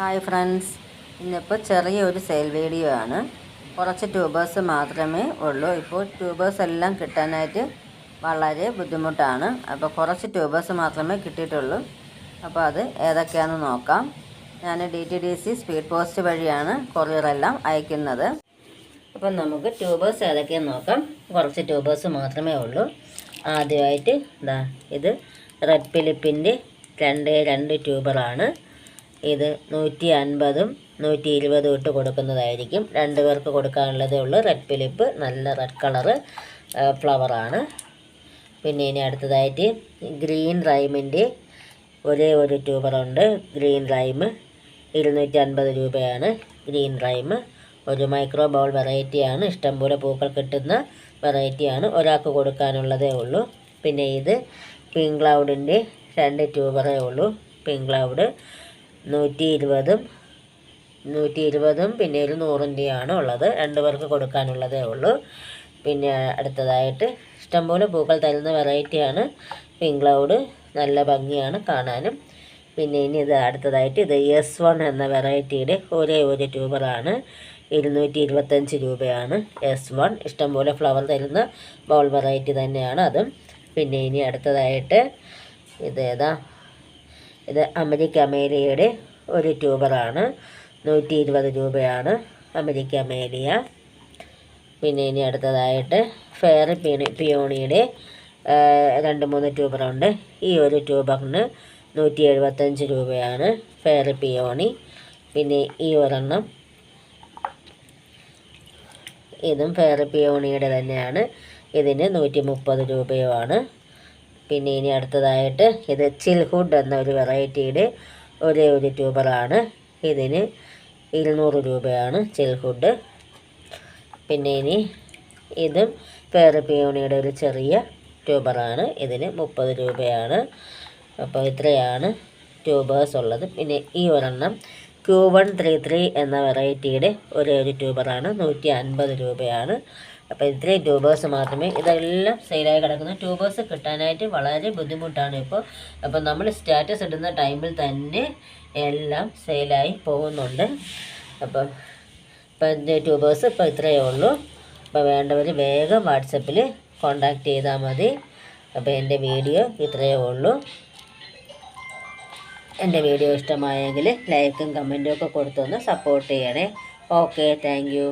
Hi friends, ഇന്നിപ്പോൾ ചെറിയൊരു sale video ആണ്. കുറച്ച് ട്യൂബേഴ്സ് മാത്രമേ ഉള്ളൂ. ഇപ്പോൾ ട്യൂബേഴ്സ് എല്ലാം കിട്ടാനായിട്ട് വളരെ ബുദ്ധിമുട്ടാണ്. അപ്പോൾ കുറച്ച് ട്യൂബേഴ്സ് മാത്രമേ കിട്ടിയിട്ടുള്ളൂ. അപ്പോൾ അത് ഏതൊക്കെയാണെന്ന് നോക്കാം. ഞാൻ DTDC സ്പീഡ് പോസ്റ്റ് വഴിയാണ് കൊറിയറെല്ലാം അയക്കുന്നത്. അപ്പം നമുക്ക് ട്യൂബേഴ്സ് ഏതൊക്കെയാണെന്ന് നോക്കാം. കുറച്ച് ട്യൂബേഴ്സ് മാത്രമേ ഉള്ളൂ. ആദ്യമായിട്ട് ഇത് റെഡ് ഫിലിപ്പിൻ്റെ 2 ട്യൂബറാണ്. ഇത് 150ഉം 120ഉം ഇട്ട് കൊടുക്കുന്നതായിരിക്കും. 2 പേർക്ക് കൊടുക്കാനുള്ളതേ ഉള്ളൂ. റെഡ് ഫിലിപ്പ് നല്ല റെഡ് കളറ് ഫ്ലവറാണ്. പിന്നെ ഇനി അടുത്തതായിട്ട് ഗ്രീൻ റൈമിൻ്റെ ഒരു ട്യൂബറുണ്ട്. ഗ്രീൻ റൈം 250 രൂപയാണ്. ഗ്രീൻ റൈം ഒരു മൈക്രോ ബൗൾ വെറൈറ്റിയാണ്. ഇഷ്ടംപോലെ പൂക്കൾ കിട്ടുന്ന വെറൈറ്റിയാണ്. ഒരാൾക്ക് കൊടുക്കാനുള്ളതേ ഉള്ളൂ. പിന്നെ ഇത് പിങ്ക് ക്ലൗഡിൻ്റെ 2 ട്യൂബറേ ഉള്ളൂ. പിങ്ക് ക്ലൗഡ് 120ഉം പിന്നെ ഒരു 100ൻ്റെയാണ് ഉള്ളത്. 2 പേർക്ക് കൊടുക്കാനുള്ളതേ ഉള്ളൂ. പിന്നെ അടുത്തതായിട്ട് ഇഷ്ടംപോലെ പൂക്കൾ തരുന്ന വെറൈറ്റിയാണ് പിങ്ക് ക്ലൗഡ്. നല്ല ഭംഗിയാണ് കാണാനും. പിന്നെ ഇനി ഇത് അടുത്തതായിട്ട് ഇത് S1 എന്ന വെറൈറ്റിയുടെ ഒരു ട്യൂബറാണ്. 225 രൂപയാണ് S1. ഇഷ്ടംപോലെ ഫ്ലവർ തരുന്ന ബൗൾ വെറൈറ്റി തന്നെയാണ് അതും. പിന്നെ ഇനി അടുത്തതായിട്ട് ഇത് അമേരിക്ക അമേലിയയുടെ ഒരു ട്യൂബറാണ്. 120 രൂപയാണ് അമേരിക്ക അമേലിയ. പിന്നെ ഇനി അടുത്തതായിട്ട് ഫെയർ പിയോണിയുടെ 2-3 ട്യൂബറുണ്ട്. ഈ ഒരു ട്യൂബറിന് 175 രൂപയാണ് ഫെയർ പിയോണി. പിന്നെ ഈ ഒരെണ്ണം ഇതും ഫെയർ പിയോണിയുടെ തന്നെയാണ്. ഇതിന് 130 രൂപയുമാണ്. പിന്നെ ഇനി അടുത്തതായിട്ട് ഇത് ചിൽഹുഡ് എന്ന ഒരു വെറൈറ്റിയുടെ ഒരു ട്യൂബറാണ്. ഇതിന് 200 രൂപയാണ് ചിൽഹുഡ്. പിന്നെ ഇനി ഇതും ഫെയർ പിയോണിയുടെ ഒരു ചെറിയ ട്യൂബറാണ്. ഇതിന് 30 രൂപയാണ്. അപ്പോൾ ഇത്രയാണ് ട്യൂബേഴ്സ് ഉള്ളത്. പിന്നെ ഈ ഒരെണ്ണം Q133 എന്ന വെറൈറ്റിയുടെ ഒരു ട്യൂബറാണ്. 150 രൂപയാണ്. അപ്പോൾ ഇത്രയും ട്യൂബേഴ്സ് മാത്രമേ. ഇതെല്ലാം സെയിലായി കിടക്കുന്ന ട്യൂബേഴ്സ് കിട്ടാനായിട്ട് വളരെ ബുദ്ധിമുട്ടാണ് ഇപ്പോൾ. അപ്പോൾ നമ്മൾ സ്റ്റാറ്റസ് ഇടുന്ന ടൈമിൽ തന്നെ എല്ലാം സെയിലായി പോകുന്നുണ്ട്. അപ്പം ട്യൂബേഴ്സ് ഇപ്പോൾ ഇത്രയേ ഉള്ളൂ. അപ്പോൾ വേണ്ടവർ വേഗം വാട്സപ്പിൽ കോൺടാക്റ്റ് ചെയ്താൽ മതി. അപ്പോൾ എൻ്റെ വീഡിയോ ഇത്രയേ ഉള്ളൂ. എൻ്റെ വീഡിയോ ഇഷ്ടമായെങ്കിൽ ലൈക്കും കമൻറ്റും ഒക്കെ കൊടുത്തൊന്ന് സപ്പോർട്ട് ചെയ്യണേ. Okay, thank you.